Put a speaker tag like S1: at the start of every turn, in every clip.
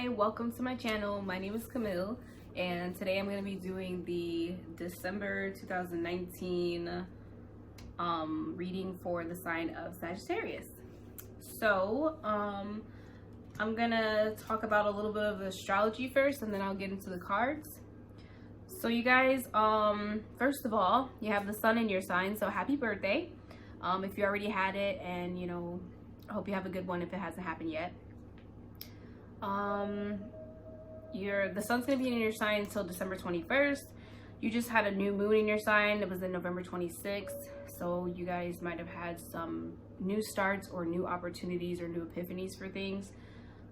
S1: Hi, welcome to my channel. My name is Camille, and today I'm going to be doing the December 2019 reading for the sign of Sagittarius. So I'm gonna talk about a little bit of astrology first, and then I'll get into the cards. So you guys, first of all, you have the sun in your sign, so happy birthday. If you already had it, and you know, I hope you have a good one if it hasn't happened yet. The sun's gonna be in your sign until December 21st. You just had a new moon in your sign. It was in November 26th. So you guys might have had some new starts or new opportunities or new epiphanies for things.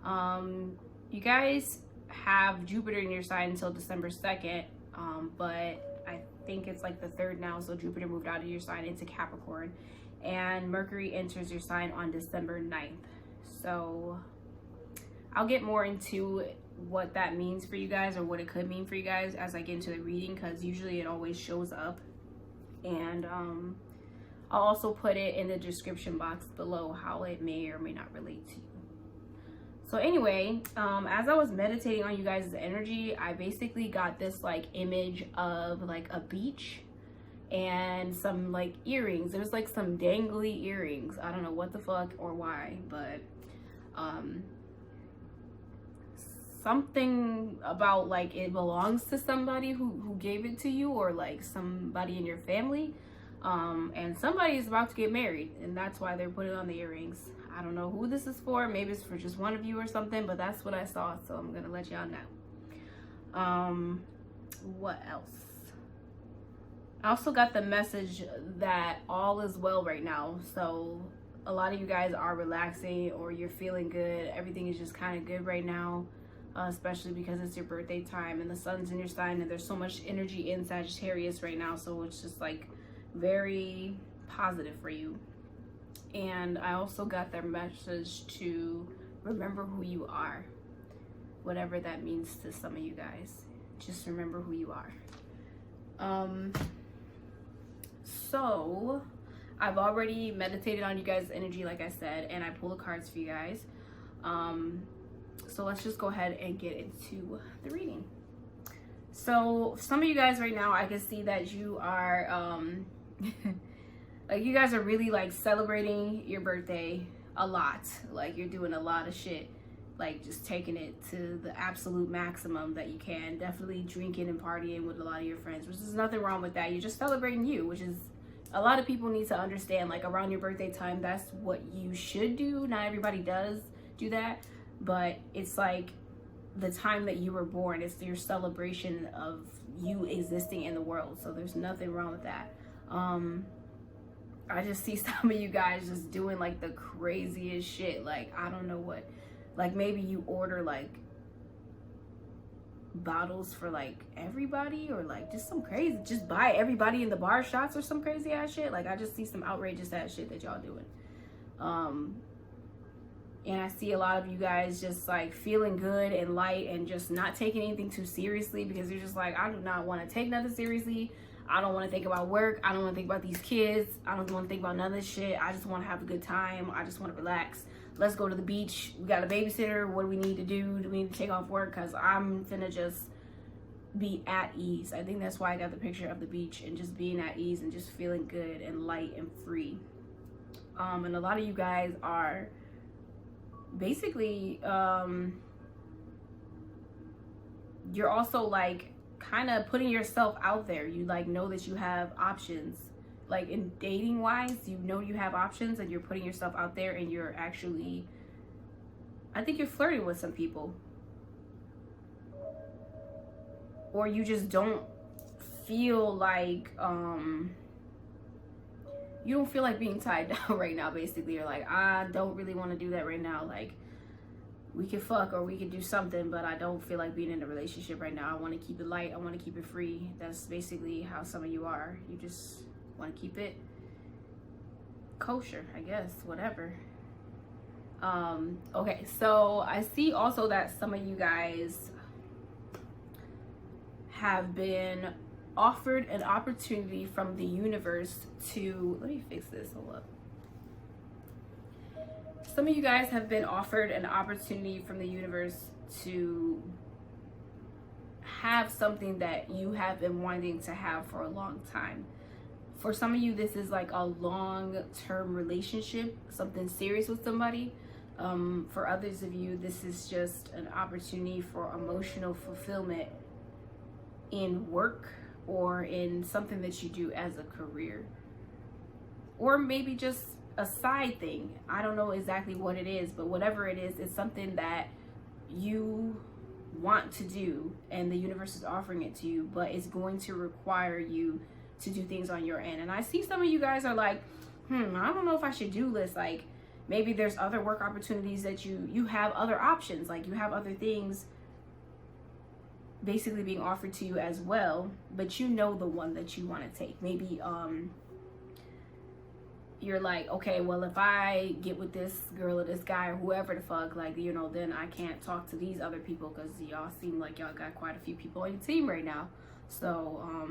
S1: You guys have Jupiter in your sign until December 2nd. But I think it's like the 3rd now. So Jupiter moved out of your sign into Capricorn, and Mercury enters your sign on December 9th. So I'll get more into what that means for you guys, or what it could mean for you guys, as I get into the reading, because usually it always shows up. And I'll also put it in the description box below how it may or may not relate to you. So anyway, as I was meditating on you guys' energy, I basically got this like image of like a beach and some like earrings. There's like some dangly earrings. I don't know what the fuck or why, but something about like it belongs to somebody who gave it to you, or like somebody in your family, and somebody is about to get married, and that's why they're putting on the earrings. I don't know who this is for. Maybe it's for just one of you or something, but that's what I saw, so I'm gonna let y'all know. What else? I also got the message that all is well right now. So a lot of you guys are relaxing, or you're feeling good. Everything is just kind of good right now. Especially because it's your birthday time and the sun's in your sign, and there's so much energy in Sagittarius right now, so it's just like very positive for you. And I also got their message to remember who you are, whatever that means to some of you guys. Just remember who you are. So I've already meditated on you guys' energy, like I said, and I pulled the cards for you guys. So let's just go ahead and get into the reading. So some of you guys right now, I can see that you are, like you guys are really like celebrating your birthday a lot. Like you're doing a lot of shit, like just taking it to the absolute maximum that you can. Definitely drinking and partying with a lot of your friends, which is nothing wrong with that. You're just celebrating you, which is a lot of people need to understand. Like around your birthday time, that's what you should do. Not everybody does do that. But it's like the time that you were born. It's your celebration of you existing in the world. So there's nothing wrong with that. I just see some of you guys just doing like the craziest shit. Like, I don't know what. Like maybe you order like bottles for like everybody, or like just some crazy. Just buy everybody in the bar shots or some crazy ass shit. Like I just see some outrageous ass shit that y'all doing. And I see a lot of you guys just like feeling good and light, and just not taking anything too seriously, because you're just like, I do not want to take nothing seriously. I don't want to think about work. I don't want to think about these kids. I don't want to think about none of this shit. I just want to have a good time. I just want to relax. Let's go to the beach. We got a babysitter. What do we need to do? Do we need to take off work? Because I'm finna just be at ease. I think that's why I got the picture of the beach, and just being at ease and just feeling good and light and free. And a lot of you guys are basically you're also like kind of putting yourself out there. You like know that you have options, like in dating wise, you know you have options, and you're putting yourself out there, and you're actually, I think you're flirting with some people, or you just don't feel like you don't feel like being tied down right now. Basically, you're like, I don't really want to do that right now. Like, we could fuck or we could do something, but I don't feel like being in a relationship right now. I want to keep it light. I want to keep it free. That's basically how some of you are. You just want to keep it kosher, I guess, whatever. Okay, so I see also that some of you guys have been offered an opportunity from the universe to, let me fix this, hold up. Some of you guys have been offered an opportunity from the universe to have something that you have been wanting to have for a long time. For some of you, this is like a long-term relationship, something serious with somebody. For others of you, this is just an opportunity for emotional fulfillment in work or in something that you do as a career. Or maybe just a side thing. I don't know exactly what it is, but whatever it is, it's something that you want to do and the universe is offering it to you, but it's going to require you to do things on your end. And I see some of you guys are like, I don't know if I should do this. Like, maybe there's other work opportunities that you have other options, like you have other things basically being offered to you as well, but you know the one that you want to take. Maybe you're like, okay, well, if I get with this girl or this guy or whoever the fuck, like, you know, then I can't talk to these other people because y'all seem like y'all got quite a few people on your team right now. So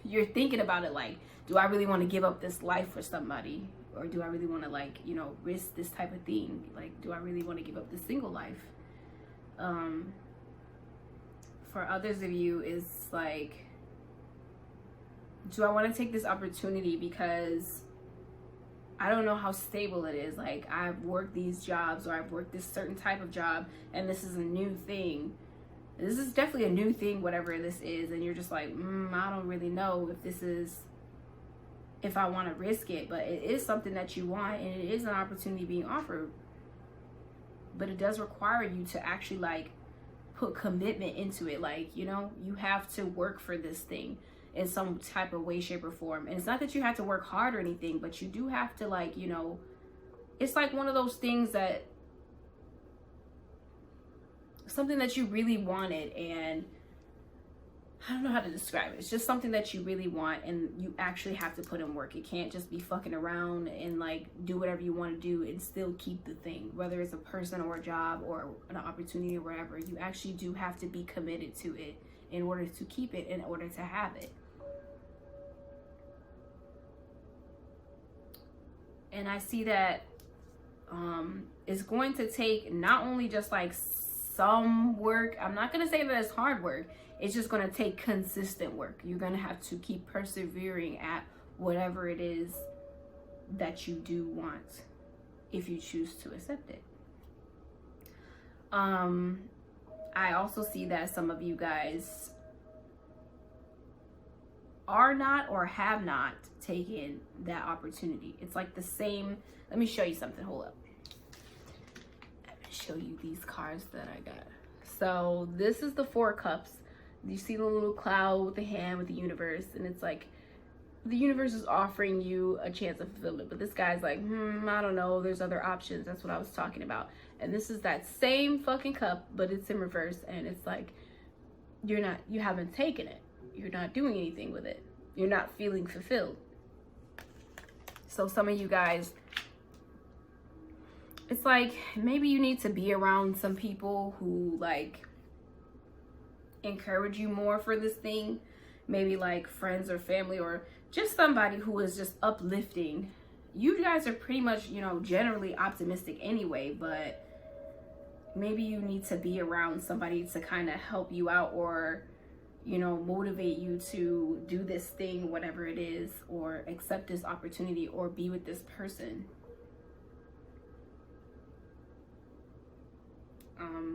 S1: you're thinking about it like, do I really want to give up this life for somebody? Or do I really want to, like, you know, risk this type of thing? Like, do I really want to give up this single life? For others of you, it's like, do I want to take this opportunity because I don't know how stable it is. Like, I've worked these jobs, or I've worked this certain type of job, and this is a new thing. This is definitely a new thing, whatever this is, and you're just like, I don't really know if I want to risk it, but it is something that you want, and it is an opportunity being offered. But it does require you to actually, like, put commitment into it. Like, you know, you have to work for this thing in some type of way, shape, or form. And it's not that you have to work hard or anything, but you do have to, like, you know, it's like one of those things that, something that you really wanted, and I don't know how to describe it. It's just something that you really want, and you actually have to put in work. It can't just be fucking around and, like, do whatever you want to do and still keep the thing, whether it's a person or a job or an opportunity or whatever. You actually do have to be committed to it in order to keep it, in order to have it. And I see that it's going to take not only just like some work. I'm not going to say that it's hard work. It's just going to take consistent work. You're going to have to keep persevering at whatever it is that you do want, if you choose to accept it. I also see that some of you guys are not or have not taken that opportunity. It's like the same. Let me show you something. Hold up. Let me show you these cards that I got. So this is the Four Cups. You see the little cloud with the hand with the universe, and it's like the universe is offering you a chance of fulfillment, but this guy's like, I don't know, there's other options. That's what I was talking about. And this is that same fucking cup, but it's in reverse, and it's like you haven't taken it. You're not doing anything with it. You're not feeling fulfilled. So some of you guys, it's like maybe you need to be around some people who like encourage you more for this thing. Maybe like friends or family, or just somebody who is just uplifting. You guys are pretty much, you know, generally optimistic anyway, but maybe you need to be around somebody to kind of help you out, or, you know, motivate you to do this thing, whatever it is, or accept this opportunity, or be with this person.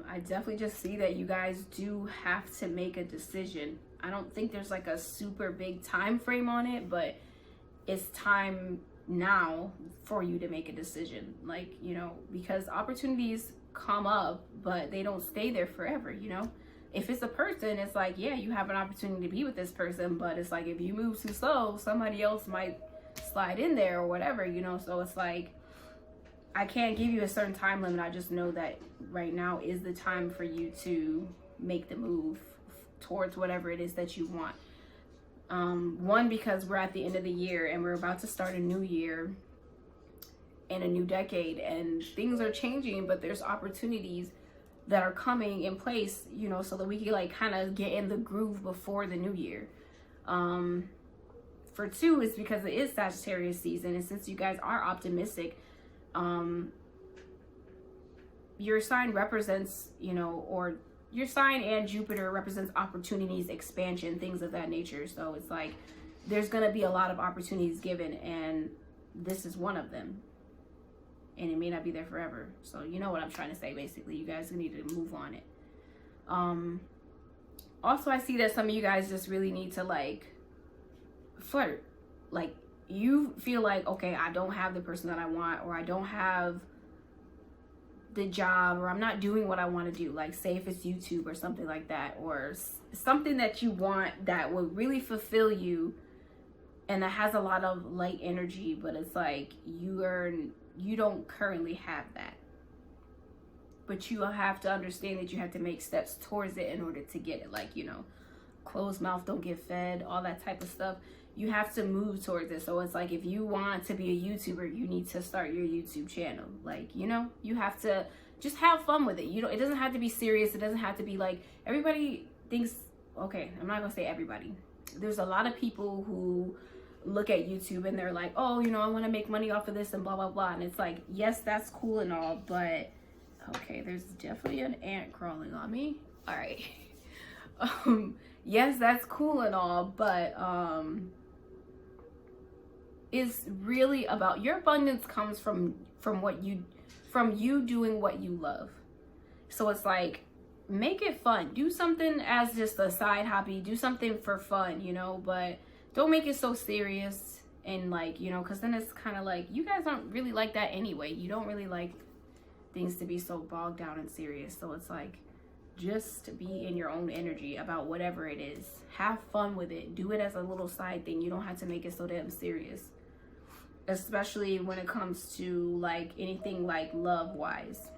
S1: I definitely just see that you guys do have to make a decision. I don't think there's like a super big time frame on it, but it's time now for you to make a decision. Like, you know, because opportunities come up, but they don't stay there forever, you know? If it's a person, it's like, yeah, you have an opportunity to be with this person, but it's like if you move too slow, somebody else might slide in there or whatever, you know? So it's like, I can't give you a certain time limit. I just know that right now is the time for you to make the move towards whatever it is that you want. One, because we're at the end of the year and we're about to start a new year and a new decade, and things are changing, but there's opportunities that are coming in place, you know, so that we can like kind of get in the groove before the new year. For two, is because it is Sagittarius season, and since you guys are optimistic, your sign represents, you know, or your sign and Jupiter represents opportunities, expansion, things of that nature. So it's like there's going to be a lot of opportunities given, and this is one of them. And it may not be there forever. So you know what I'm trying to say, basically. You guys need to move on it. Also, I see that some of you guys just really need to, like, flirt. Like, you feel like, okay, I don't have the person that I want, or I don't have the job, or I'm not doing what I want to do. Like, say if it's YouTube or something like that, or something that you want that will really fulfill you, and that has a lot of light energy, but it's like you don't currently have that. But you have to understand that you have to make steps towards it in order to get it. Like, you know, closed mouth don't get fed, all that type of stuff. You have to move towards it. So it's like, if you want to be a YouTuber, you need to start your YouTube channel. Like, you know, you have to just have fun with it. You know, it doesn't have to be serious. It doesn't have to be like, everybody thinks, okay, I'm not gonna say everybody. There's a lot of people who look at YouTube and they're like, oh, you know, I want to make money off of this and blah, blah, blah. And it's like, yes, that's cool and all, but okay, there's definitely an ant crawling on me. All right. Yes, that's cool and all, but it's really about your abundance comes from you doing what you love. So it's like, make it fun. Do something as just a side hobby. Do something for fun, you know, but don't make it so serious. And like, you know, because then it's kind of like, you guys don't really like that anyway. You don't really like things to be so bogged down and serious. So it's like, just be in your own energy about whatever it is. Have fun with it. Do it as a little side thing. You don't have to make it so damn serious, especially when it comes to like anything like love wise.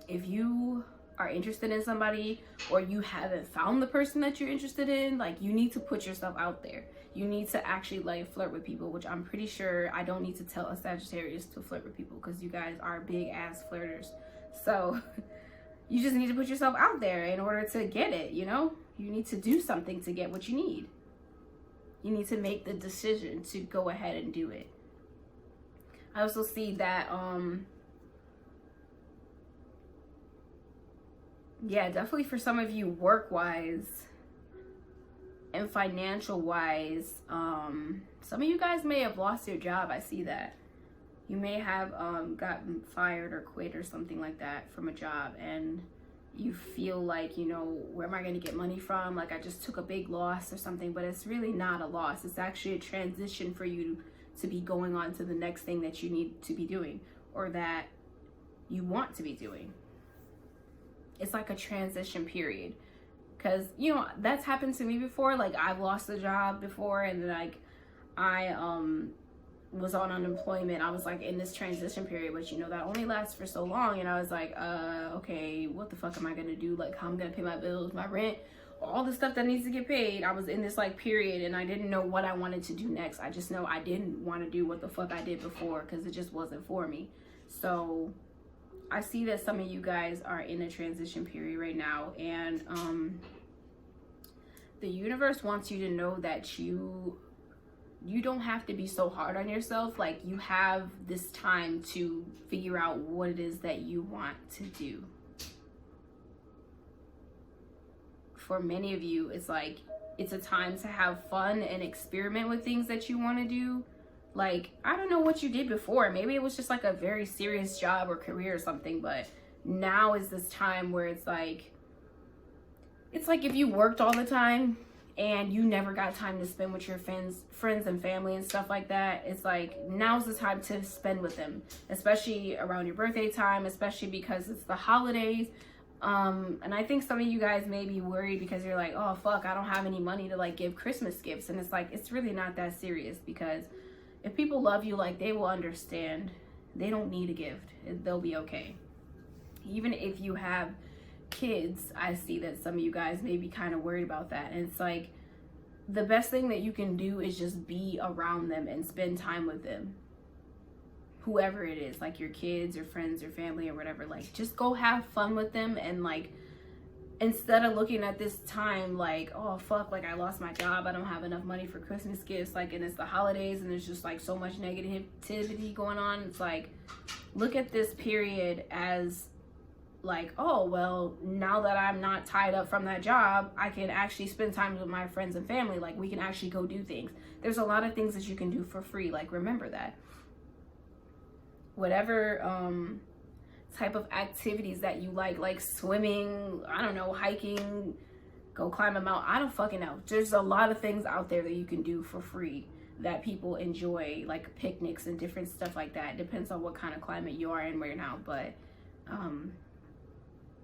S1: If you are interested in somebody, or you haven't found the person that you're interested in, like, you need to put yourself out there. You need to actually like flirt with people, which I'm pretty sure I don't need to tell a Sagittarius to flirt with people, because you guys are big ass flirters. So you just need to put yourself out there in order to get it, you know? You need to do something to get what you need. You need to make the decision to go ahead and do it. I also see that, yeah, definitely for some of you work-wise and financial-wise, some of you guys may have lost your job. I see that. You may have gotten fired or quit or something like that from a job, and you feel like, you know, where am I going to get money from? Like, I just took a big loss or something, but it's really not a loss. It's actually a transition for you to be going on to the next thing that you need to be doing, or that you want to be doing. It's like a transition period, because, you know, that's happened to me before. Like, I've lost a job before, and like I was on unemployment. I was like in this transition period, which, you know, that only lasts for so long. And I was like, okay, what the fuck am I gonna do? Like, how I'm gonna pay my bills, my rent, all the stuff that needs to get paid. I was in this like period, and I didn't know what I wanted to do next. I just know I didn't want to do what the fuck I did before, because it just wasn't for me. So I see that some of you guys are in a transition period right now, and the universe wants you to know that you don't have to be so hard on yourself. Like, you have this time to figure out what it is that you want to do. For many of you, it's like, it's a time to have fun and experiment with things that you want to do. Like, I don't know what you did before. Maybe it was just like a very serious job or career or something, but now is this time where it's like if you worked all the time and you never got time to spend with your friends and family and stuff like that. It's like, now's the time to spend with them, especially around your birthday time, especially because it's the holidays. And I think some of you guys may be worried because you're like, oh fuck, I don't have any money to like give Christmas gifts. And it's like, it's really not that serious, because if people love you, like, they will understand. They don't need a gift. They'll be okay. Even if you have kids, I see that some of you guys may be kind of worried about that. And it's like, the best thing that you can do is just be around them and spend time with them. Whoever it is, like your kids or friends or family or whatever, like, just go have fun with them. And like, instead of looking at this time like, oh fuck, like I lost my job, I don't have enough money for Christmas gifts, like, and it's the holidays and there's just like so much negativity going on. It's like, look at this period as like, oh, well, now that I'm not tied up from that job, I can actually spend time with my friends and family. Like, we can actually go do things. There's a lot of things that you can do for free. Like, remember that. Whatever type of activities that you like swimming, I don't know, hiking, go climb a mountain, I don't fucking know. There's a lot of things out there that you can do for free that people enjoy, like picnics and different stuff like that. It depends on what kind of climate you are in right now, but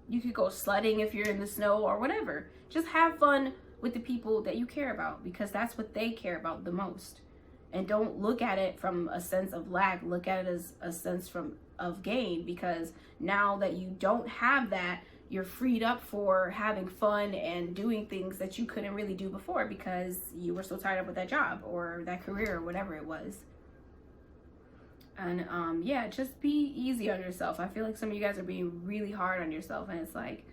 S1: you could go sledding if you're in the snow or whatever. Just have fun with the people that you care about, because that's what they care about the most. And don't look at it from a sense of lack. Look at it as a sense of gain, because now that you don't have that, you're freed up for having fun and doing things that you couldn't really do before because you were so tied up with that job or that career or whatever it was. And yeah, just be easy on yourself. I feel like some of you guys are being really hard on yourself, and it's like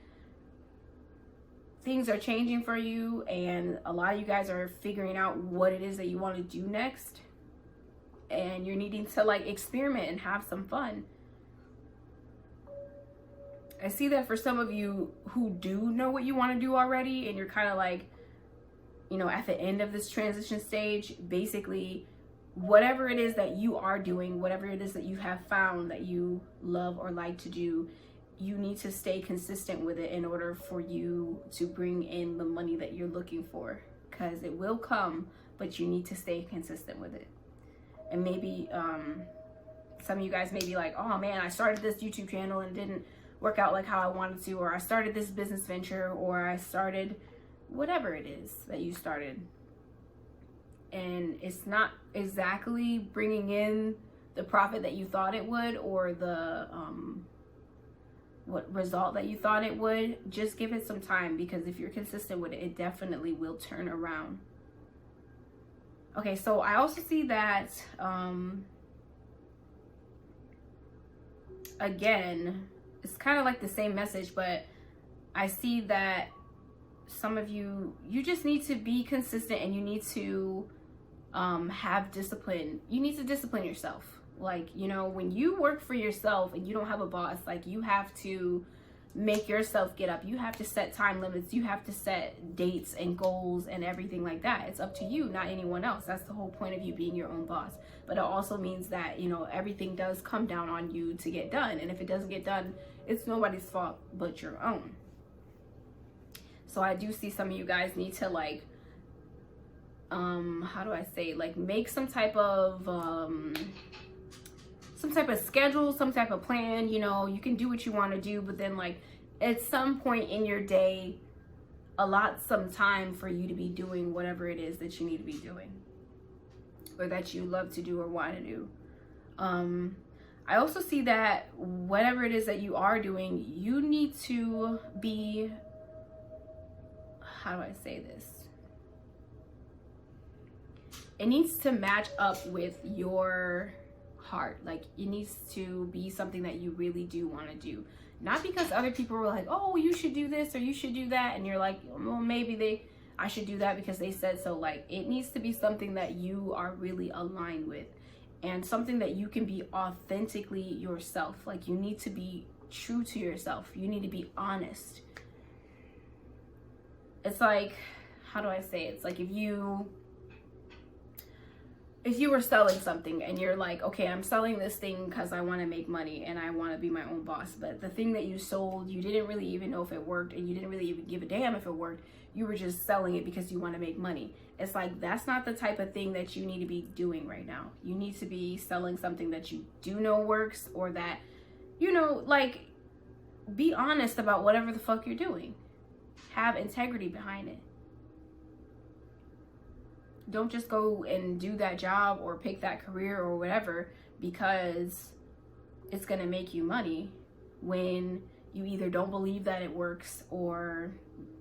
S1: things are changing for you, and a lot of you guys are figuring out what it is that you want to do next, and you're needing to like experiment and have some fun. I see that for some of you who do know what you want to do already, and you're kind of like, you know, at the end of this transition stage. Basically, whatever it is that you are doing, whatever it is that you have found that you love or like to do, you need to stay consistent with it in order for you to bring in the money that you're looking for, because it will come, but you need to stay consistent with it. And maybe some of you guys may be like, oh man, I started this YouTube channel and didn't work out like how I wanted to, or I started this business venture, or I started whatever it is that you started, and it's not exactly bringing in the profit that you thought it would, or the what result that you thought it would. Just give it some time, because if you're consistent with it, it definitely will turn around. Okay, so I also see that again, it's kind of like the same message, but I see that some of you just need to be consistent, and you need to have discipline. You need to discipline yourself. Like, you know, when you work for yourself and you don't have a boss, like, you have to make yourself get up. You have to set time limits. You have to set dates and goals and everything like that. It's up to you, not anyone else. That's the whole point of you being your own boss. But it also means that, you know, everything does come down on you to get done. And if it doesn't get done, it's nobody's fault but your own. So I do see some of you guys need to like, how do I say, like, make some type of schedule, some type of plan. You know, you can do what you want to do, but then like at some point in your day, allot some time for you to be doing whatever it is that you need to be doing, or that you love to do or want to do. I also see that whatever it is that you are doing, you need to be, how do I say this? It needs to match up with your heart. Like, it needs to be something that you really do want to do. Not because other people were like, oh, you should do this or you should do that, and you're like, well, maybe I should do that because they said so. Like, it needs to be something that you are really aligned with, and something that you can be authentically yourself. Like, you need to be true to yourself. You need to be honest. It's like, how do I say it? It's like if you were selling something and you're like, okay, I'm selling this thing because I want to make money and I want to be my own boss. But the thing that you sold, you didn't really even know if it worked, and you didn't really even give a damn if it worked. You were just selling it because you want to make money. It's like, that's not the type of thing that you need to be doing right now. You need to be selling something that you do know works, or that, you know, like, be honest about whatever the fuck you're doing. Have integrity behind it. Don't just go and do that job or pick that career or whatever because it's going to make you money, when you either don't believe that it works, or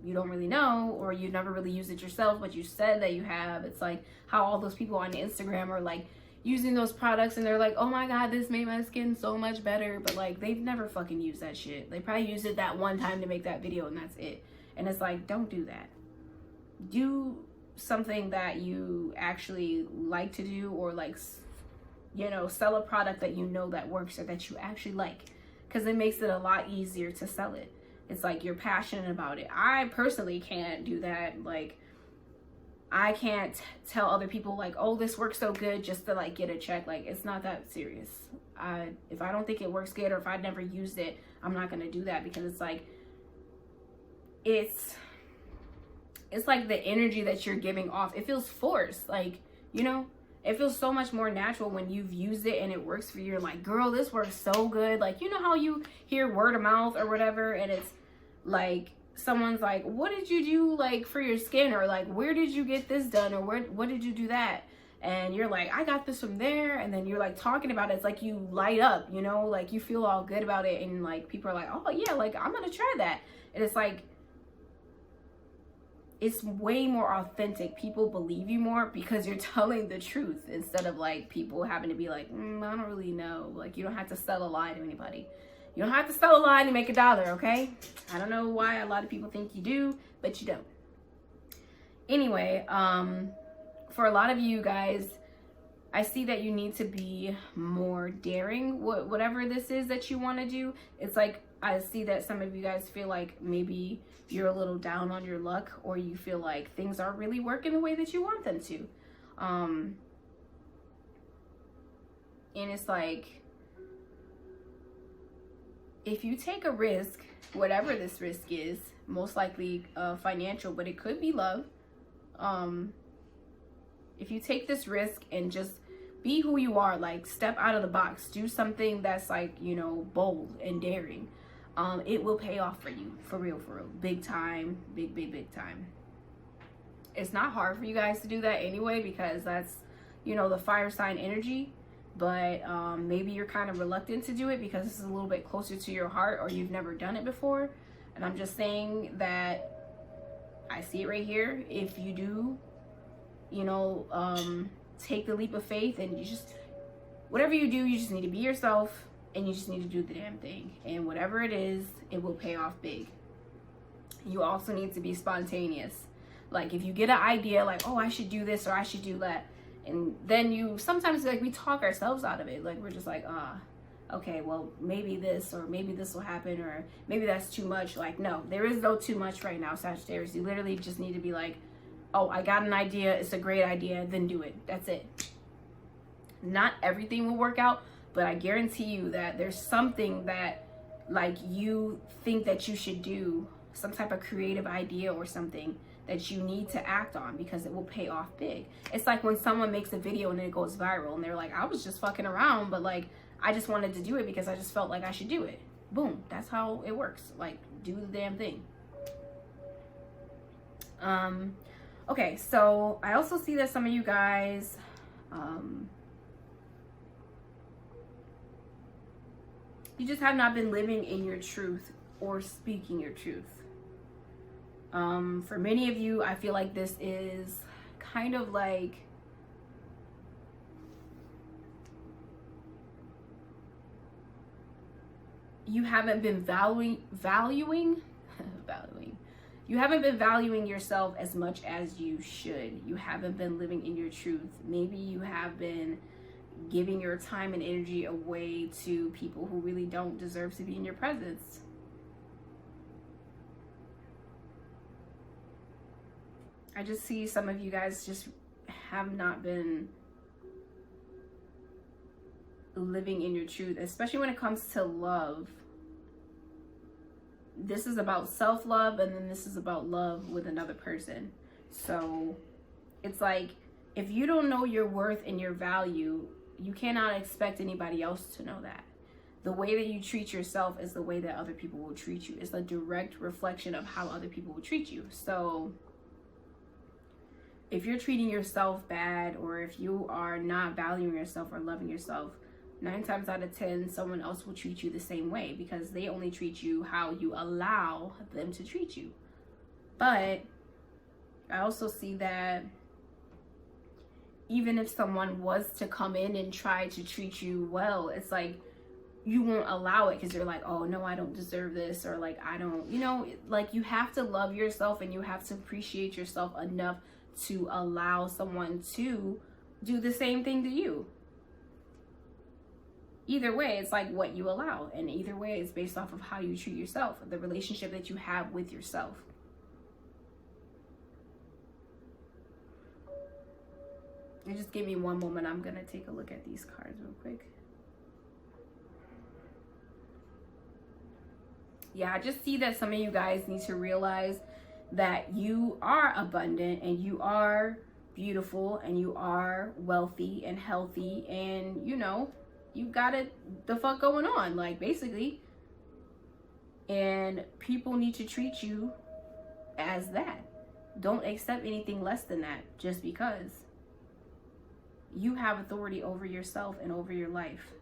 S1: you don't really know, or you never really used it yourself, but you said that you have. It's like how all those people on Instagram are like using those products and they're like, oh my God, this made my skin so much better. But like, they've never fucking used that shit. They probably used it that one time to make that video and that's it. And it's like, don't do that. Do something that you actually like to do, or like, you know, sell a product that you know that works or that you actually like. because it makes it a lot easier to sell it. It's like you're passionate about it. I personally can't do that. Like, I can't tell other people like, oh, this works so good just to like get a check. Like, it's not that serious. If I don't think it works good, or if I've never used it, I'm not gonna do that, because it's like, it's like the energy that you're giving off, it feels forced. Like, you know, it feels so much more natural when you've used it and it works for you. You're like, girl, this works so good. Like, you know how you hear word of mouth or whatever, and it's like someone's like, what did you do like for your skin, or like, where did you get this done, or what did you do that? And you're like, I got this from there, and then you're like talking about it. It's like you light up, you know, like you feel all good about it, and like people are like, oh yeah, like I'm gonna try that. And it's like, it's way more authentic. People believe you more because you're telling the truth, instead of like people having to be like, I don't really know. Like, you don't have to sell a lie to anybody. You don't have to sell a lie to make $1, okay? I don't know why a lot of people think you do, but you don't. Anyway, for a lot of you guys, I see that you need to be more daring. Whatever this is that you want to do, it's like, I see that some of you guys feel like maybe you're a little down on your luck, or you feel like things aren't really working the way that you want them to. And it's like, if you take a risk, whatever this risk is, most likely financial, but it could be love. If you take this risk and just be who you are, like step out of the box, do something that's like, you know, bold and daring, it will pay off for you, for real, big time, big time. It's not hard for you guys to do that anyway, because that's, you know, the fire sign energy. But maybe you're kind of reluctant to do it because this is a little bit closer to your heart, or you've never done it before. And I'm just saying that I see it right here. If you do, you know, take the leap of faith, and you just, whatever you do, you just need to be yourself, and you just need to do the damn thing. And whatever it is, it will pay off big. You also need to be spontaneous. Like, if you get an idea like, oh, I should do this or I should do that, and then you sometimes, like, we talk ourselves out of it. Like, we're just like, okay, well, maybe this, or maybe this will happen, or maybe that's too much. Like, no, there is no too much right now, Sagittarius. You literally just need to be like, oh, I got an idea, it's a great idea, then do it. That's it. Not everything will work out, but I guarantee you that there's something that, like, you think that you should do, some type of creative idea or something that you need to act on, because it will pay off big. It's like when someone makes a video and it goes viral, and they're like, I was just fucking around, but like, I just wanted to do it because I just felt like I should do it. Boom, that's how it works. Like, do the damn thing. Okay, so I also see that some of you guys, you just have not been living in your truth or speaking your truth. For many of you, I feel like this is kind of like, you haven't been valuing you haven't been valuing yourself as much as you should. You haven't been living in your truth. Maybe you have been giving your time and energy away to people who really don't deserve to be in your presence. I just see some of you guys just have not been living in your truth, especially when it comes to love. This is about self-love, and then this is about love with another person. So it's like, if you don't know your worth and your value, you cannot expect anybody else to know that. The way that you treat yourself is the way that other people will treat you. It's a direct reflection of how other people will treat you. So if you're treating yourself bad, or if you are not valuing yourself or loving yourself, 9 times out of 10, someone else will treat you the same way, because they only treat you how you allow them to treat you. But I also see that even if someone was to come in and try to treat you well, it's like, you won't allow it, because you're like, oh no, I don't deserve this, or like, I don't, you know, like, you have to love yourself, and you have to appreciate yourself enough to allow someone to do the same thing to you. either way, it's like what you allow. And either way, it's based off of how you treat yourself, the relationship that you have with yourself. And just give me one moment. I'm going to take a look at these cards real quick. Yeah, I just see that some of you guys need to realize that you are abundant and you are beautiful and you are wealthy and healthy, and you know, you got it the fuck going on, like, basically. And people need to treat you as that. Don't accept anything less than that just because. You have authority over yourself and over your life.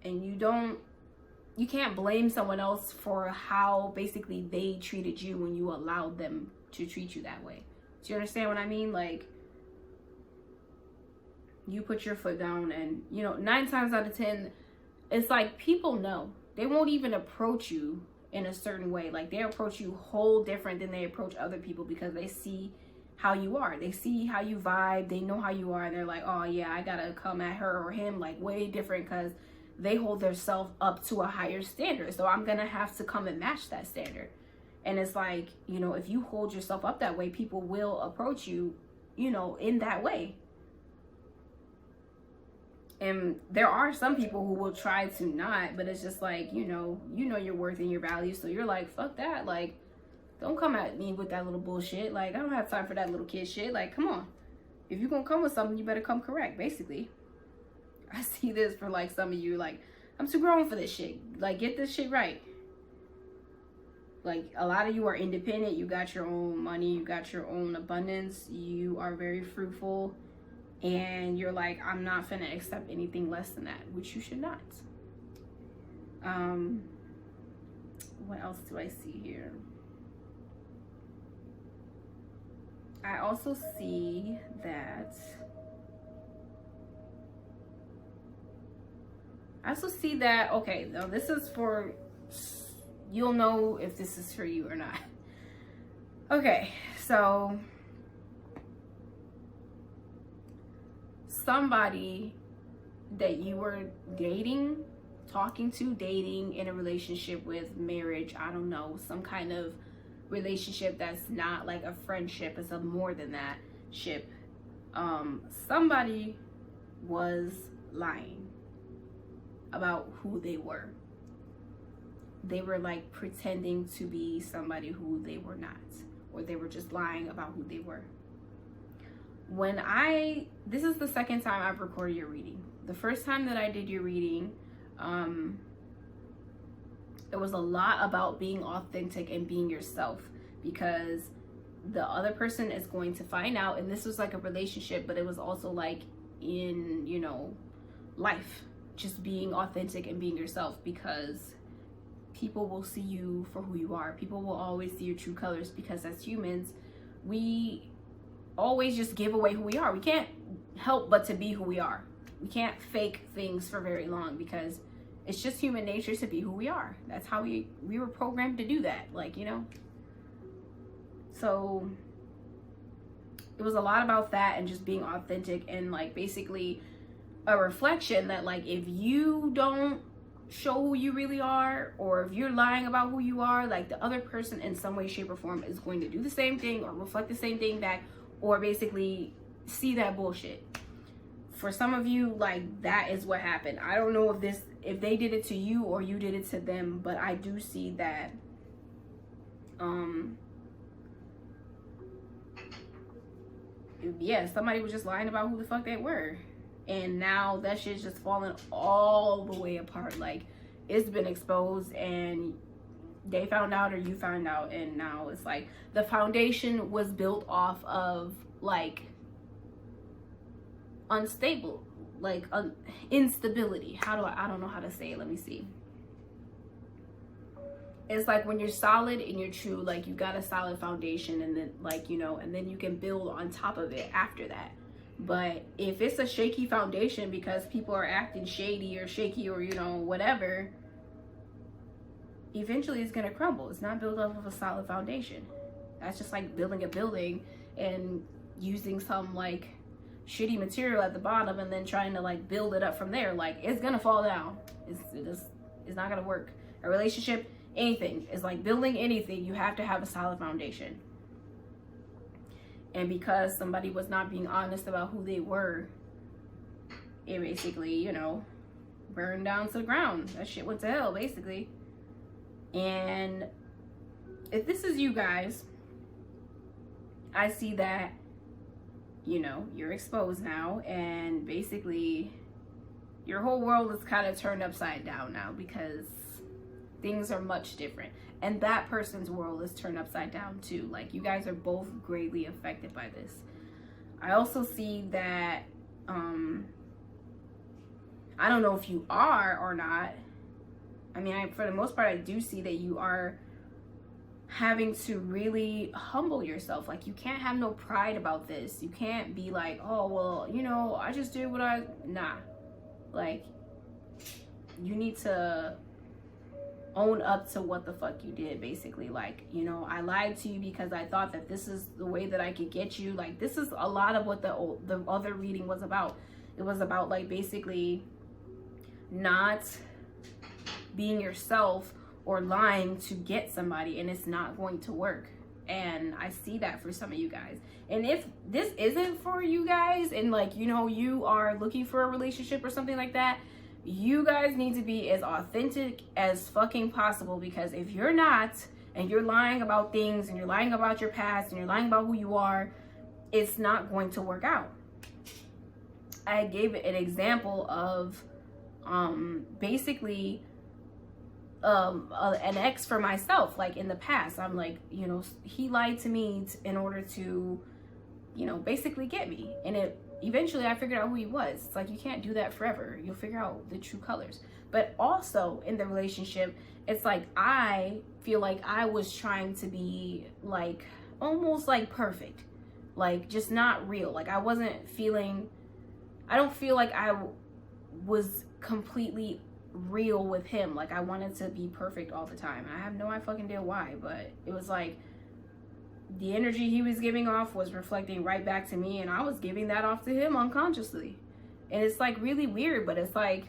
S1: And you can't blame someone else for how basically they treated you when you allowed them to treat you that way. Do you understand what I mean? Like, you put your foot down, and, you know, 9 times out of 10, it's like people know. They won't even approach you in a certain way. Like, they approach you whole different than they approach other people because they see how you are. They see how you vibe. They know how you are. And they're like, oh yeah, I gotta come at her or him like way different because they hold themselves up to a higher standard. So I'm gonna have to come and match that standard. And it's like, you know, if you hold yourself up that way, people will approach you, you know, in that way. And there are some people who will try to not, but it's just like, you know your worth and your value. So you're like, fuck that. Like, don't come at me with that little bullshit. Like, I don't have time for that little kid shit. Like, come on. If you're gonna come with something, you better come correct, basically. I see this for, like, some of you. Like, I'm too grown for this shit. Like, get this shit right. Like, a lot of you are independent. You got your own money. You got your own abundance. You are very fruitful. And you're like, I'm not finna accept anything less than that, which you should not. What else do I see here? I also see that okay, now this is for, you'll know if this is for you or not. Okay, so somebody that you were dating, talking to, dating, in a relationship with, marriage, I don't know, some kind of relationship that's not like a friendship, it's a more than that ship. Somebody was lying about who they were. They were like pretending to be somebody who they were not, or they were just lying about who they were. This is the second time I've recorded your reading. The first time that I did your reading, it was a lot about being authentic and being yourself, because the other person is going to find out, and this was like a relationship, but it was also like in, you know, life, just being authentic and being yourself, because people will see you for who you are. People will always see your true colors, because as humans, we always just give away who we are. We can't help but to be who we are. We can't fake things for very long, because it's just human nature to be who we are. That's how we were programmed to do that, like, you know. So it was a lot about that, and just being authentic, and like basically a reflection that, like, if you don't show who you really are, or if you're lying about who you are, like, the other person in some way, shape, or form is going to do the same thing, or reflect the same thing back, or basically see that bullshit. For some of you, like, that is what happened. I don't know if they did it to you or you did it to them, but I do see that yeah, somebody was just lying about who the fuck they were, and now that shit's just falling all the way apart. Like, it's been exposed, and they found out, or you found out, and now it's like the foundation was built off of like unstable, like instability. I don't know how to say it. Let me see. It's like when you're solid and you're true, like, you got a solid foundation, and then, like, you know, and then you can build on top of it after that. But if it's a shaky foundation because people are acting shady or shaky, or, you know, whatever, eventually it's gonna crumble. It's not built off of a solid foundation. That's just like building a building and using some like shitty material at the bottom and then trying to like build it up from there. Like, it's gonna fall down. It's not gonna work. A relationship, anything, is like building anything. You have to have a solid foundation. And because somebody was not being honest about who they were, it basically, you know, burned down to the ground. That shit went to hell, basically. And if this is you guys, I see that, you know, you're exposed now, and basically your whole world is kind of turned upside down now because things are much different. And that person's world is turned upside down too. Like, you guys are both greatly affected by this. I also see that, I don't know if you are or not. I mean, for the most part, I do see that you are having to really humble yourself. Like, you can't have no pride about this. You can't be like, oh, well, you know, I just did what nah. Like, you need to own up to what the fuck you did, basically. Like, you know, I lied to you because I thought that this is the way that I could get you. Like, this is a lot of what the other reading was about. It was about, like, basically not being yourself or lying to get somebody, and it's not going to work. And I see that for some of you guys. And if this isn't for you guys, and like, you know, you are looking for a relationship or something like that, you guys need to be as authentic as fucking possible, because if you're not, and you're lying about things, and you're lying about your past, and you're lying about who you are, it's not going to work out. I gave an example of basically an ex for myself. Like, in the past, I'm like, you know, he lied to me in order to, you know, basically get me. And eventually I figured out who he was. It's like, you can't do that forever. You'll figure out the true colors. But also in the relationship, it's like, I feel like I was trying to be like almost like perfect, like just not real. Like, I don't feel like I was completely real with him. Like, I wanted to be perfect all the time. I have no fucking idea why, but it was like the energy he was giving off was reflecting right back to me, and I was giving that off to him unconsciously. And it's like really weird, but it's like,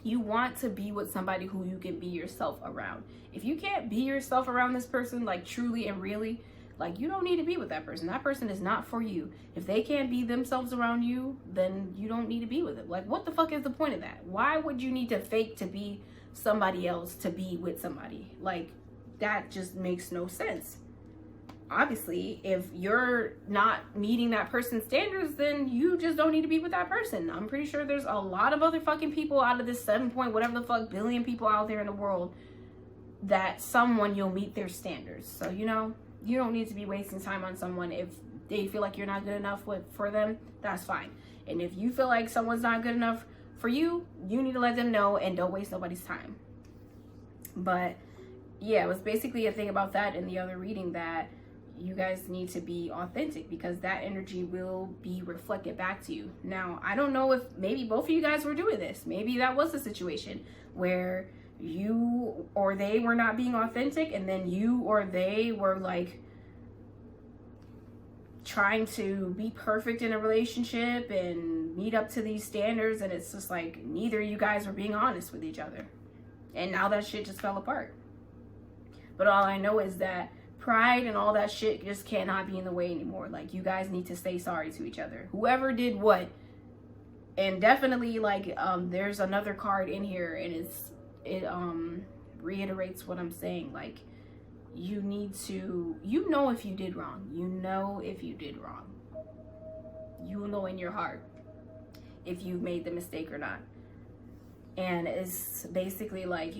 S1: you want to be with somebody who you can be yourself around. If you can't be yourself around this person, like truly and really, like, you don't need to be with that person. That person is not for you. If they can't be themselves around you, then you don't need to be with them. Like, what the fuck is the point of that? Why would you need to fake to be somebody else to be with somebody? Like, that just makes no sense. Obviously, if you're not meeting that person's standards, then you just don't need to be with that person. I'm pretty sure there's a lot of other fucking people out of this 7 point whatever the fuck billion people out there in the world that someone you'll meet their standards. So, you know, you don't need to be wasting time on someone. If they feel like you're not good enough for them, that's fine. And if you feel like someone's not good enough for you, you need to let them know and don't waste nobody's time. But yeah, it was basically a thing about that in the other reading, that you guys need to be authentic, because that energy will be reflected back to you. Now, I don't know if maybe both of you guys were doing this. Maybe that was a situation where you or they were not being authentic, and then you or they were like trying to be perfect in a relationship and meet up to these standards, and it's just like neither of you guys were being honest with each other, and now that shit just fell apart. But all I know is that pride and all that shit just cannot be in the way anymore. Like, you guys need to say sorry to each other, whoever did what. And definitely, like, there's another card in here, and it reiterates what I'm saying. Like, you need to, you know, if you did wrong. You know if you did wrong. You know in your heart if you made the mistake or not. And it's basically like,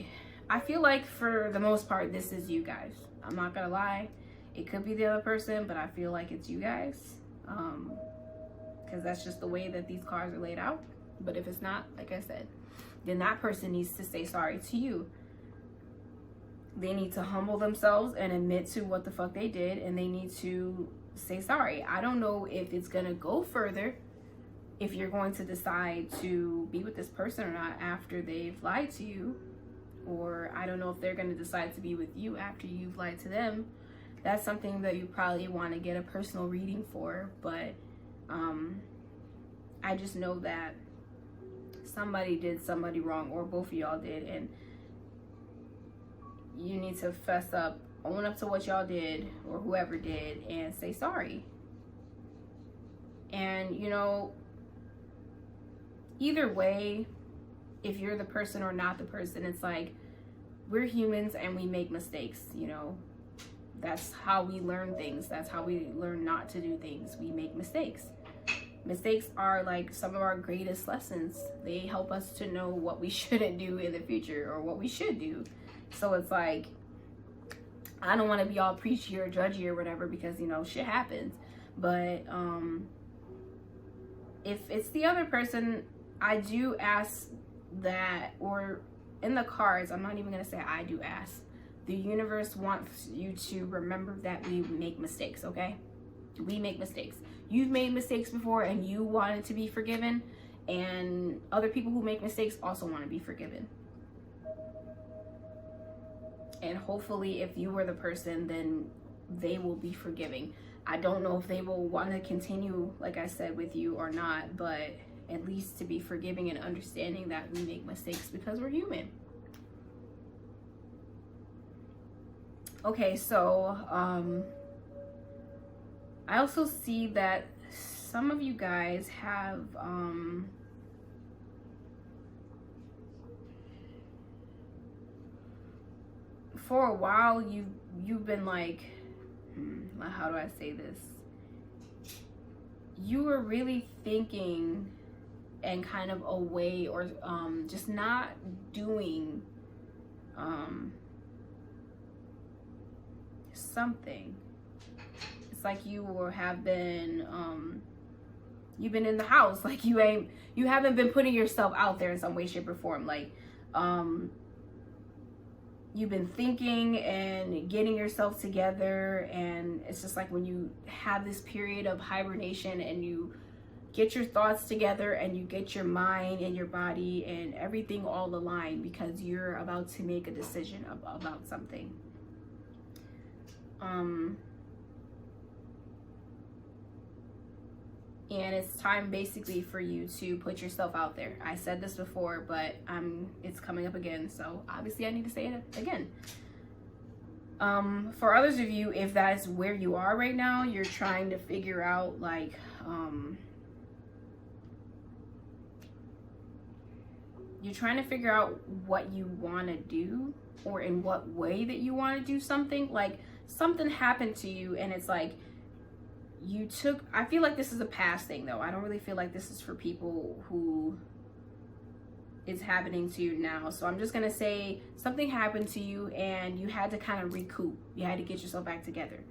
S1: I feel like for the most part, this is you guys. I'm not gonna lie. It could be the other person, but I feel like it's you guys. Because that's just the way that these cards are laid out. But if it's not, like I said, then that person needs to say sorry to you. They need to humble themselves and admit to what the fuck they did, and they need to say sorry. I don't know if it's gonna go further, if you're going to decide to be with this person or not after they've lied to you, or I don't know if they're gonna decide to be with you after you've lied to them. That's something that you probably want to get a personal reading for. But I just know that somebody did somebody wrong, or both of y'all did, and you need to fess up, own up to what y'all did, or whoever did, and say sorry. And, you know, either way, if you're the person or not the person, it's like, we're humans and we make mistakes, you know. That's how we learn things. That's how we learn not to do things. We make mistakes. Mistakes are like some of our greatest lessons. They help us to know what we shouldn't do in the future, or what we should do. So it's like, I don't want to be all preachy or judgy or whatever, because, you know, shit happens. But if it's the other person, I do ask that, or in the cards, I'm not even going to say I do ask. The universe wants you to remember that we make mistakes, okay? We make mistakes. You've made mistakes before and you wanted to be forgiven, and other people who make mistakes also want to be forgiven. And hopefully if you were the person, then they will be forgiving. I don't know if they will want to continue, like I said, with you or not, but at least to be forgiving and understanding that we make mistakes because we're human. Okay, so I also see that some of you guys have for a while you've been like, how do I say this? You were really thinking and kind of away, or just not doing something. It's like you have been you've been in the house, like you haven't been putting yourself out there in some way, shape, or form. Like you've been thinking and getting yourself together, and it's just like when you have this period of hibernation and you get your thoughts together and you get your mind and your body and everything all aligned, because you're about to make a decision about something. And it's time basically for you to put yourself out there. I said this before, but it's coming up again, so obviously I need to say it again. For others of you, if that's where you are right now, you're trying to figure out like you're trying to figure out what you want to do, or in what way that you want to do something. Like something happened to you and it's like I feel like this is a past thing though. I don't really feel like this is for people who it's happening to you now. So I'm just gonna say something happened to you and you had to kind of recoup. You had to get yourself back together.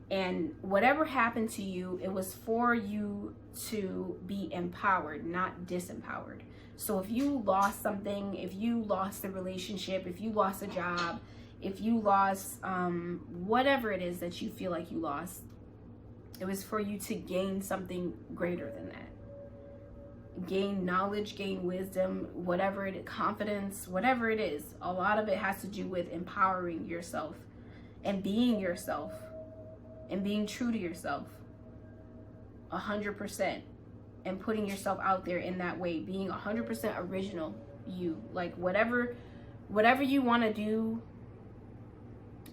S1: And whatever happened to you, it was for you to be empowered, not disempowered. So if you lost something, if you lost a relationship, if you lost a job, if you lost whatever it is that you feel like you lost, it was for you to gain something greater than that. Gain knowledge, gain wisdom, whatever it is, confidence, whatever it is. A lot of it has to do with empowering yourself and being yourself and being true to yourself 100%, and putting yourself out there in that way, being 100% original you. Like whatever you want to do,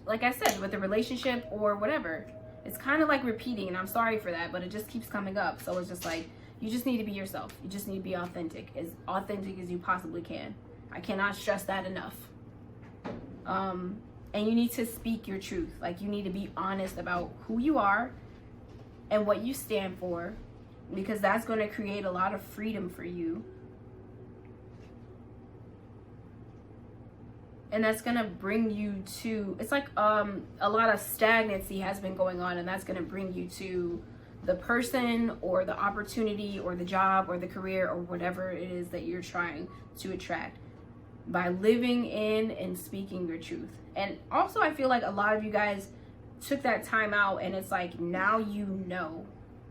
S1: like I said, with a relationship or whatever, it's kind of like repeating, and I'm sorry for that, but it just keeps coming up. So it's just like, you just need to be yourself. You just need to be authentic as you possibly can. I cannot stress that enough. And you need to speak your truth. Like you need to be honest about who you are and what you stand for, because that's going to create a lot of freedom for you. And that's going to bring you to, it's like a lot of stagnancy has been going on, and that's going to bring you to the person or the opportunity or the job or the career or whatever it is that you're trying to attract, by living in and speaking your truth. And also I feel like a lot of you guys took that time out, and it's like, now you know.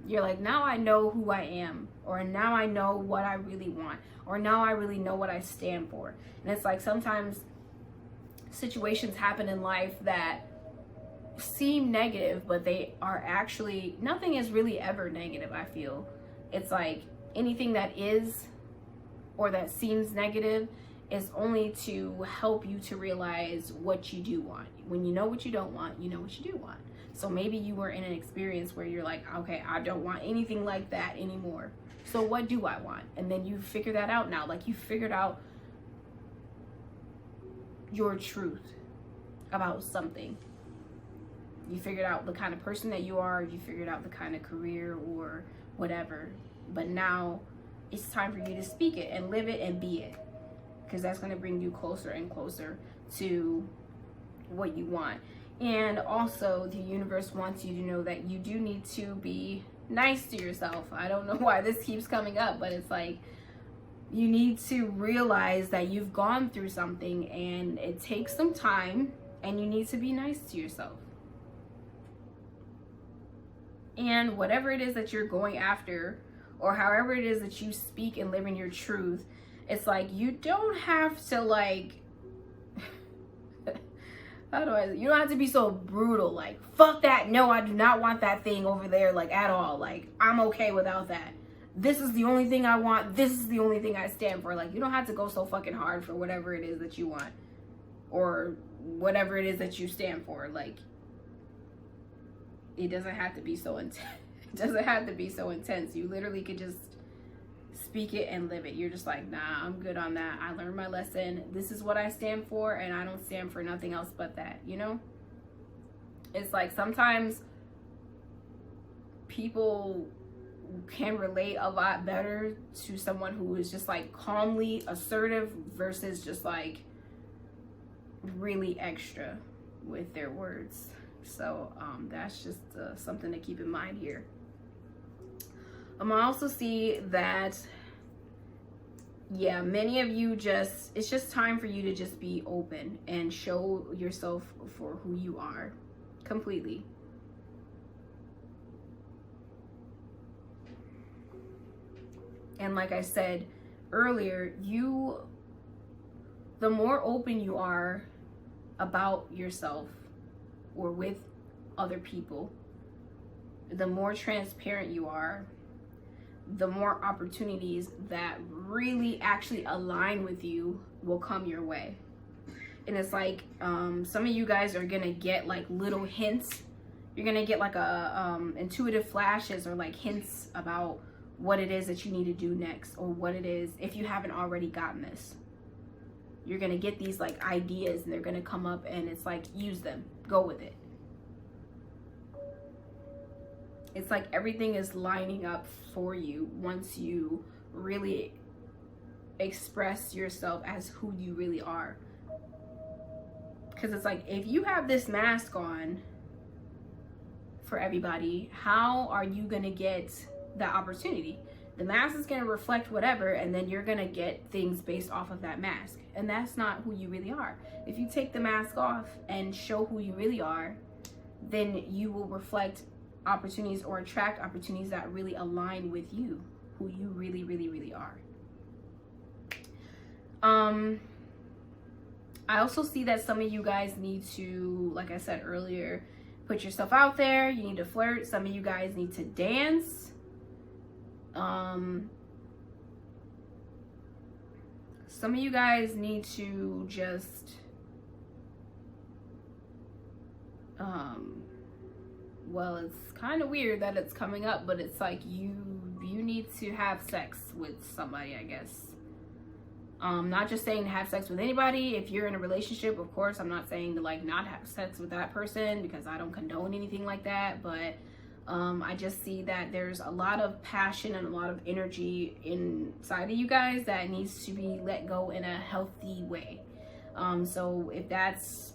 S1: You're like, now I know who I am, or now I know what I really want, or now I really know what I stand for. And it's like sometimes situations happen in life that seem negative, but they are actually, nothing is really ever negative, I feel. It's like anything that is or that seems negative is only to help you to realize what you do want. When you know what you don't want, you know what you do want. So maybe you were in an experience where you're like, okay, I don't want anything like that anymore. So what do I want? And then you figure that out now. Like, you figured out your truth about something. You figured out the kind of person that you are. You figured out the kind of career or whatever. But now it's time for you to speak it and live it and be it. Because that's going to bring you closer and closer to what you want. And also, the universe wants you to know that you do need to be nice to yourself. I don't know why this keeps coming up, but it's like, you need to realize that you've gone through something and it takes some time, and you need to be nice to yourself. And whatever it is that you're going after, or however it is that you speak and live in your truth, it's like, you don't have to like, you don't have to be so brutal, like, fuck that, no, I do not want that thing over there, like, at all. Like, I'm okay without that. This is the only thing I want. This is the only thing I stand for. Like, you don't have to go so fucking hard for whatever it is that you want, or whatever it is that you stand for. Like, it doesn't have to be so intense. It doesn't have to be so intense. You literally could just speak it and live it. You're just like, nah, I'm good on that. I learned my lesson. This is what I stand for, and I don't stand for nothing else but that, you know? It's like, sometimes people can relate a lot better to someone who is just like calmly assertive versus just like really extra with their words. So that's just something to keep in mind here. I also see that, yeah, many of you it's just time for you to just be open and show yourself for who you are completely. And like I said earlier, the more open you are about yourself or with other people, the more transparent you are, the more opportunities that really actually align with you will come your way. And it's like, some of you guys are gonna get like little hints. You're gonna get like intuitive flashes or like hints about what it is that you need to do next, or what it is, if you haven't already gotten this. You're gonna get these like ideas, and they're gonna come up, and it's like, use them, go with it. It's like everything is lining up for you once you really express yourself as who you really are. Because it's like, if you have this mask on for everybody, how are you gonna get that opportunity? The mask is going to reflect whatever, and then you're going to get things based off of that mask, and that's not who you really are. If you take the mask off and show who you really are, then you will reflect opportunities or attract opportunities that really align with you, who you really, really, really are. I also see that some of you guys need to, like I said earlier, put yourself out there. You need to flirt. Some of you guys need to dance. Some of you guys need to just well, it's kind of weird that it's coming up, but it's like you need to have sex with somebody, I guess. Not just saying to have sex with anybody. If you're in a relationship, of course, I'm not saying to like not have sex with that person, because I don't condone anything like that, but I just see that there's a lot of passion and a lot of energy inside of you guys that needs to be let go in a healthy way. So if that's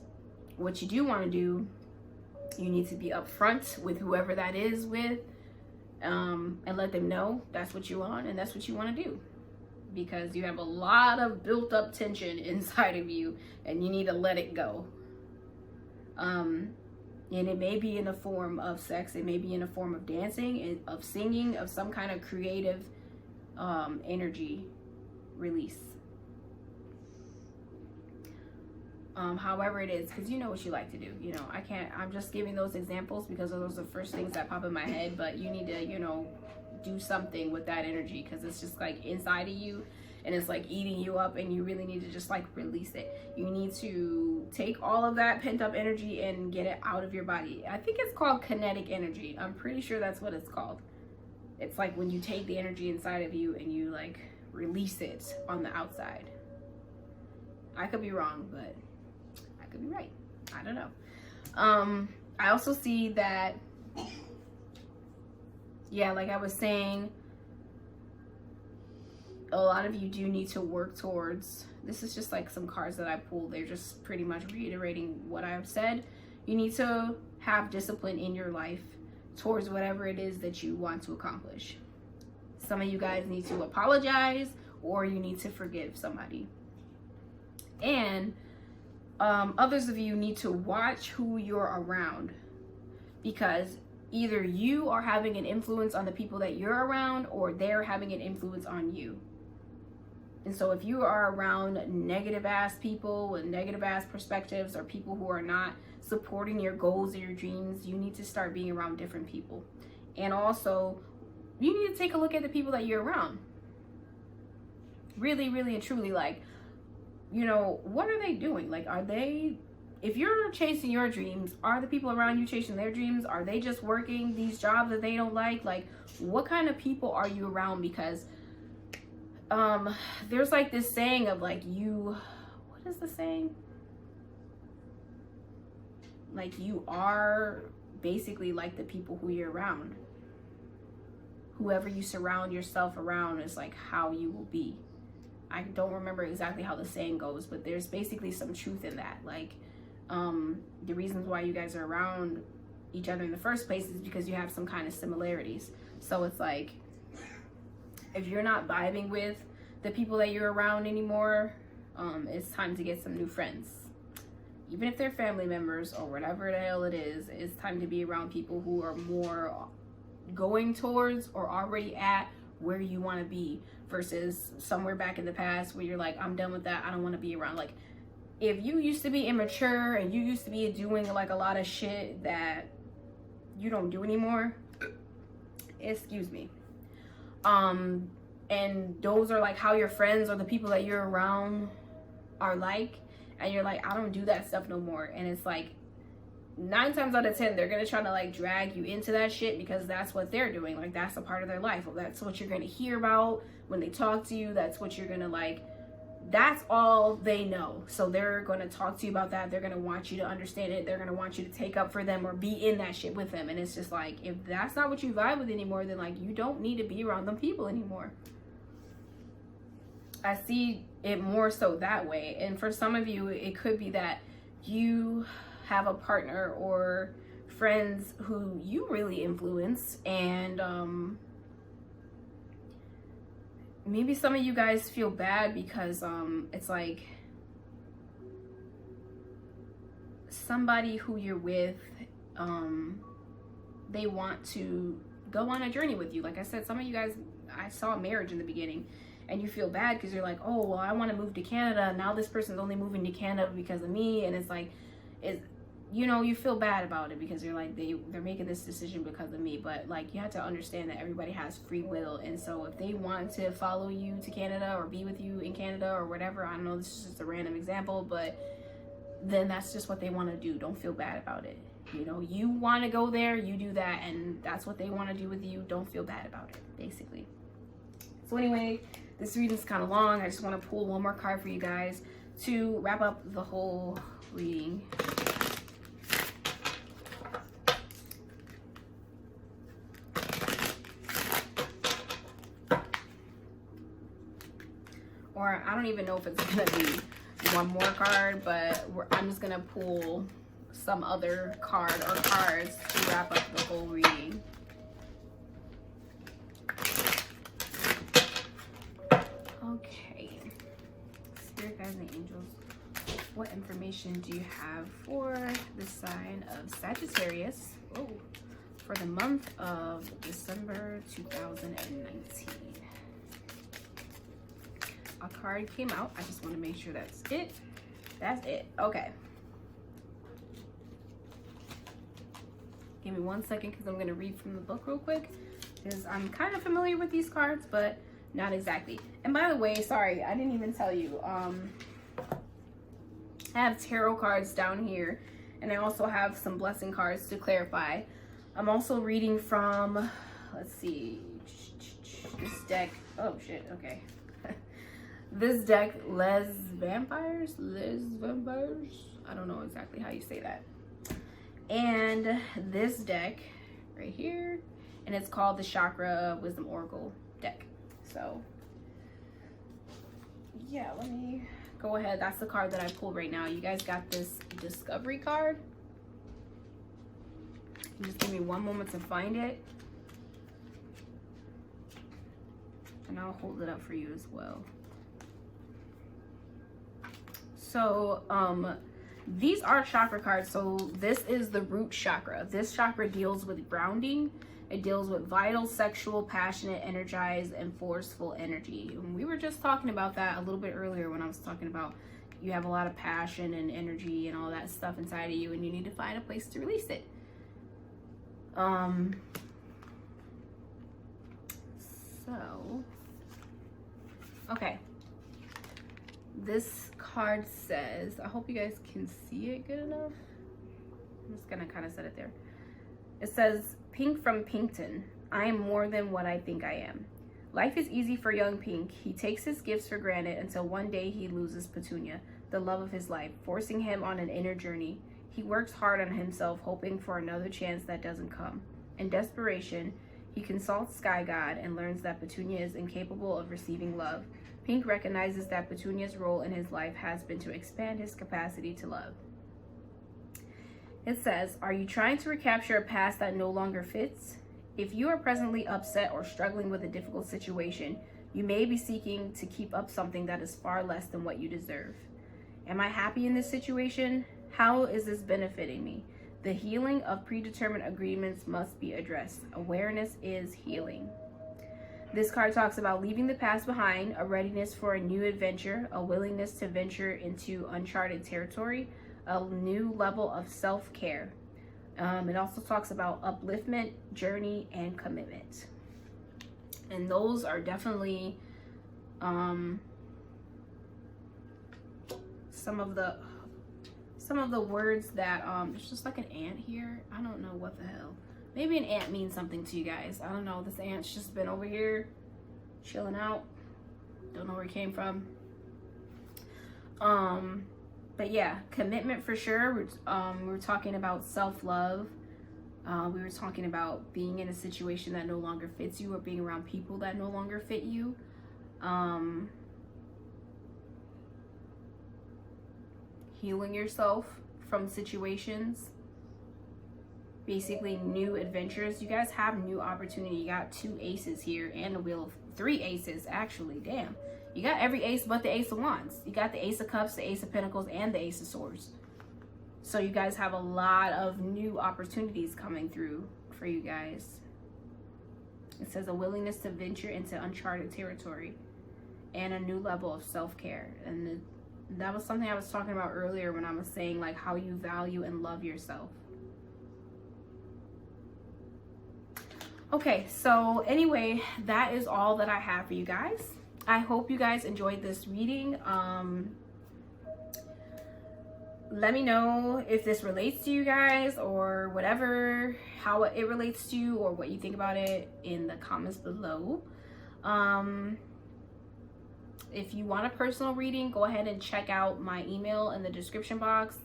S1: what you do want to do, you need to be upfront with whoever that is with, and let them know that's what you want and that's what you want to do. Because you have a lot of built up tension inside of you, and you need to let it go. And it may be in the form of sex, it may be in the form of dancing, of singing, of some kind of creative energy release. However it is, because you know what you like to do. You know, I'm just giving those examples because those are the first things that pop in my head, but you need to, do something with that energy, because it's just like inside of you and it's like eating you up, and you really need to just like release it. You need to take all of that pent up energy and get it out of your body. I think it's called kinetic energy. I'm pretty sure that's what it's called. It's like when you take the energy inside of you and you like release it on the outside. I could be wrong, but I could be right. I don't know. I also see that, yeah, like I was saying, a lot of you do need to work towards, this is just like some cards that I pulled. They're just pretty much reiterating what I've said. You need to have discipline in your life towards whatever it is that you want to accomplish. Some of you guys need to apologize, or you need to forgive somebody. And others of you need to watch who you're around, because either you are having an influence on the people that you're around, or they're having an influence on you. And so if you are around negative ass people with negative ass perspectives, or people who are not supporting your goals or your dreams, you need to start being around different people. And also, you need to take a look at the people that you're around. Really, really and truly, like, you know, what are they doing? Like, are they, if you're chasing your dreams, are the people around you chasing their dreams? Are they just working these jobs that they don't like? Like, what kind of people are you around? Because there's like this saying of like, what is the saying? Like, you are basically like the people who you're around. Whoever you surround yourself around is like how you will be. I don't remember exactly how the saying goes, but there's basically some truth in that. Like, the reasons why you guys are around each other in the first place is because you have some kind of similarities. So it's like, if you're not vibing with the people that you're around anymore, it's time to get some new friends. Even if they're family members or whatever the hell it is, it's time to be around people who are more going towards or already at where you want to be, versus somewhere back in the past where you're like, I'm done with that, I don't want to be around. Like, if you used to be immature and you used to be doing like a lot of shit that you don't do anymore, excuse me, and those are like how your friends or the people that you're around are like, and you're like, I don't do that stuff no more, and it's like 9 times out of 10 they're gonna try to like drag you into that shit, because that's what they're doing. Like, that's a part of their life. That's what you're gonna hear about when they talk to you. That's what you're gonna like, that's all they know. So they're gonna talk to you about that. They're gonna want you to understand it. They're gonna want you to take up for them or be in that shit with them. And it's just like, if that's not what you vibe with anymore, then like, you don't need to be around them people anymore. I see it more so that way. And for some of you, it could be that you have a partner or friends who you really influence, and maybe some of you guys feel bad because it's like somebody who you're with, they want to go on a journey with you. Like I said, some of you guys, I saw marriage in the beginning, and you feel bad because you're like, oh, well, I want to move to Canada. Now this person's only moving to Canada because of me. And it's like, you know, you feel bad about it because you're like, they're making this decision because of me. But like, you have to understand that everybody has free will. And so if they want to follow you to Canada or be with you in Canada or whatever, I don't know, this is just a random example, but then that's just what they want to do. Don't feel bad about it. You know, you want to go there, you do that, and that's what they want to do with you. Don't feel bad about it, basically. So anyway, this reading is kind of long. I just want to pull one more card for you guys to wrap up the whole reading. Or I don't even know if it's going to be one more card, but I'm just going to pull some other card or cards to wrap up the whole reading. Okay. Spirit guides and angels, what information do you have for the sign of Sagittarius for the month of December 2019? A card came out. I just want to make sure that's it. That's it. Okay. Give me 1 second because I'm going to read from the book real quick because I'm kind of familiar with these cards, but not exactly. And by the way, sorry, I didn't even tell you. I have tarot cards down here, and I also have some blessing cards to clarify. I'm also reading from, let's see, this deck. Oh shit, okay. This deck, Les Vampires. I don't know exactly how you say that. And this deck right here, and it's called the Chakra Wisdom Oracle deck. So yeah, let me go ahead. That's the card that I pulled right now. You guys got this Discovery card. Just give me one moment to find it, and I'll hold it up for you as well. So these are chakra cards. So this is the root chakra. This chakra deals with grounding. It deals with vital, sexual, passionate, energized, and forceful energy. And we were just talking about that a little bit earlier when I was talking about you have a lot of passion and energy and all that stuff inside of you, and you need to find a place to release it. Okay. This card says, I hope you guys can see it good enough. I'm just gonna kind of set it there. It says, Pink from Pinkton. I am more than what I think I am. Life is easy for young Pink. He takes his gifts for granted until one day he loses Petunia, the love of his life, forcing him on an inner journey. He works hard on himself, hoping for another chance that doesn't come. In desperation, he consults Sky God and learns that Petunia is incapable of receiving love. Pink recognizes that Petunia's role in his life has been to expand his capacity to love. It says, are you trying to recapture a past that no longer fits? If you are presently upset or struggling with a difficult situation, you may be seeking to keep up something that is far less than what you deserve. Am I happy in this situation? How is this benefiting me? The healing of predetermined agreements must be addressed. Awareness is healing. This card talks about leaving the past behind, a readiness for a new adventure, a willingness to venture into uncharted territory, a new level of self-care. It also talks about upliftment, journey, and commitment. And those are definitely some of the words that there's just like an ant here. I don't know what the hell. Maybe an ant means something to you guys. I don't know. This ant's just been over here chilling out. Don't know where it came from. But yeah, commitment for sure. We're talking about self-love. We were talking about being in a situation that no longer fits you, or being around people that no longer fit you. Healing yourself from situations. Basically new adventures. You guys have new opportunity. You got 2 aces here and a wheel of 3 aces actually. Damn, you got every ace but the Ace of Wands. You got the Ace of Cups, the Ace of Pentacles, and the Ace of Swords. So you guys have a lot of new opportunities coming through for you guys. It says a willingness to venture into uncharted territory and a new level of self-care. And that was something I was talking about earlier when I was saying like how you value and love yourself. Okay, so anyway, that is all that I have for you guys. I hope you guys enjoyed this reading. Let me know if this relates to you guys or whatever, how it relates to you or what you think about it in the comments below. If you want a personal reading, go ahead and check out my email in the description box.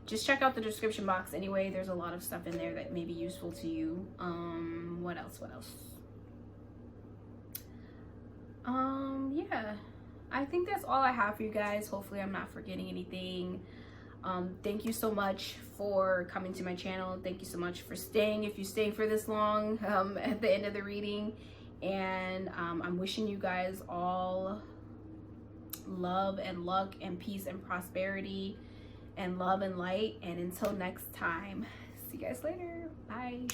S1: Just check out the description box anyway. There's a lot of stuff in there that may be useful to you. What else? Yeah, I think that's all I have for you guys. Hopefully I'm not forgetting anything. Thank you so much for coming to my channel. Thank you so much for staying, if you stay for this long, at the end of the reading. And I'm wishing you guys all love and luck and peace and prosperity and love and light. And until next time, see you guys later. Bye.